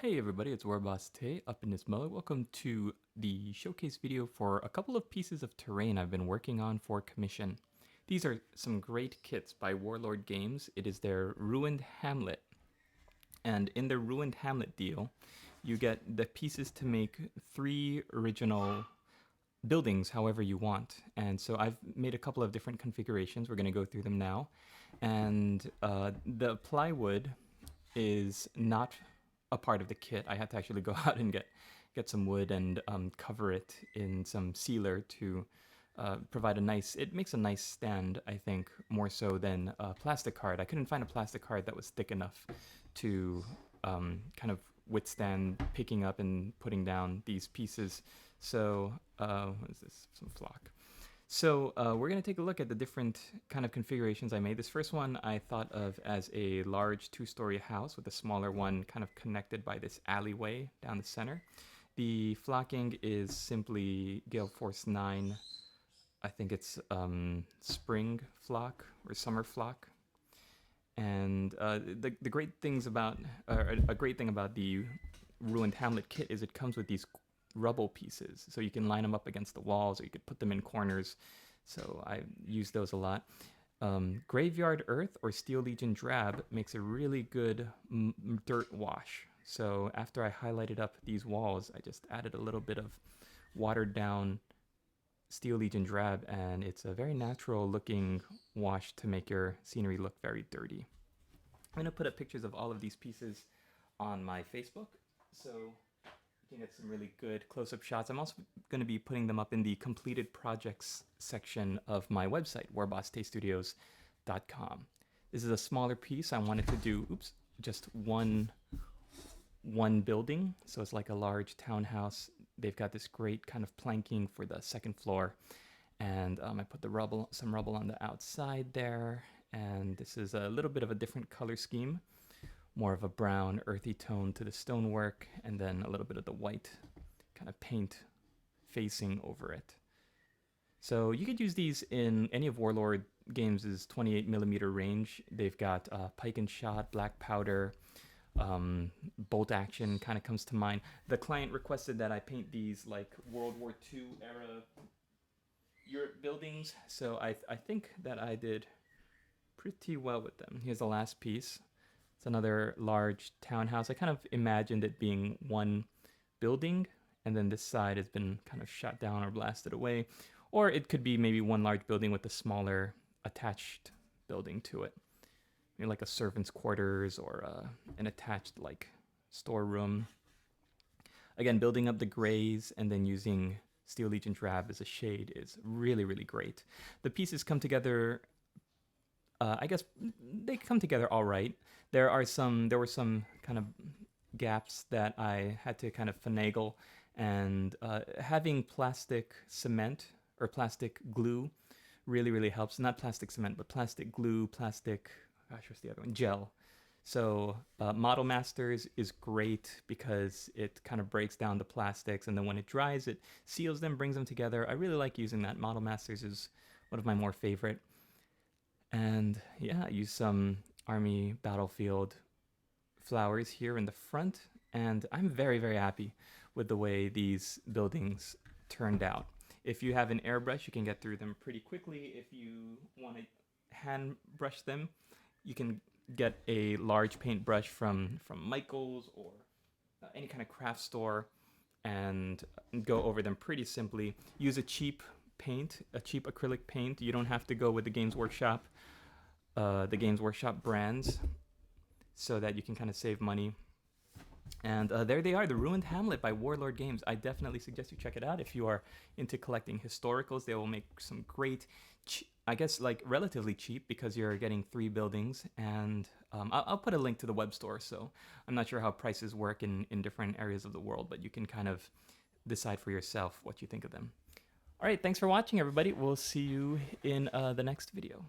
Hey everybody, it's WarbossTae up in this mode. Welcome to the showcase video for a couple of pieces of terrain I've been working on for commission. These are some great kits by Warlord Games. It is their Ruined Hamlet. And in the Ruined Hamlet deal, you get the pieces to make 3 original buildings however you want. And so I've made a couple of different configurations. We're going to go through them now. And the plywood is not a part of the kit. I had to actually go out and get some wood and cover it in some sealer to provide a nice, it makes a nice stand, I think, more so than a plastic card. I couldn't find a plastic card that was thick enough to kind of withstand picking up and putting down these pieces. So what is this? Some flock. So we're going to take a look at the different kind of configurations I made. This first one I thought of as a large 2-story house with a smaller one kind of connected by this alleyway down the center. The flocking is simply Gale Force 9. I think it's spring flock or summer flock. And the great things about, a great thing about the Ruined Hamlet kit is it comes with these rubble pieces, so you can line them up against the walls or you could put them in corners, so I use those a lot. Graveyard Earth or Steel Legion Drab makes a really good dirt wash, so after I highlighted up these walls I just added a little bit of watered down Steel Legion Drab and it's a very natural looking wash to make your scenery look very dirty. I'm going to put up pictures of all of these pieces on my Facebook, so you can get some really good close-up shots. I'm also going to be putting them up in the completed projects section of my website, WarbossTaeStudios.com. This is a smaller piece. I wanted to do, just one building. So it's like a large townhouse. They've got this great kind of planking for the second floor. And I put some rubble on the outside there. And this is a little bit of a different color scheme. More of a brown, earthy tone to the stonework, and then a little bit of the white kind of paint facing over it. So you could use these in any of Warlord Games' 28mm range. They've got pike and shot, black powder, bolt action kind of comes to mind. The client requested that I paint these like World War II era Europe buildings, so I think that I did pretty well with them. Here's the last piece. It's another large townhouse. I kind of imagined it being one building, and then this side has been kind of shot down or blasted away. Or it could be maybe one large building with a smaller attached building to it. Maybe like a servant's quarters or an attached like storeroom. Again, building up the grays and then using Steel Legion Drab as a shade is really, really great. The pieces come together, I guess they come together all right. There were some kind of gaps that I had to kind of finagle, and having plastic cement or plastic glue really, really helps. Not plastic cement, but plastic glue, what's the other one? Gel. So Model Masters is great because it kind of breaks down the plastics, and then when it dries, it seals them, brings them together. I really like using that. Model Masters is one of my more favorite. And yeah, I use some Army Battlefield flowers here in the front, and I'm very, very happy with the way these buildings turned out. If you have an airbrush, you can get through them pretty quickly. If you want to hand brush them, you can get a large paintbrush from Michael's or any kind of craft store and go over them pretty simply. Use a cheap paint, a cheap acrylic paint. You don't have to go with the Games Workshop brands, so that you can kind of save money. And there they are, the Ruined Hamlet by Warlord Games. I definitely suggest you check it out if you are into collecting historicals. They will make some great, I guess like relatively cheap because you're getting 3 buildings. And I'll put a link to the web store, so I'm not sure how prices work in different areas of the world, but you can kind of decide for yourself what you think of them. All right, thanks for watching, everybody. We'll see you in the next video.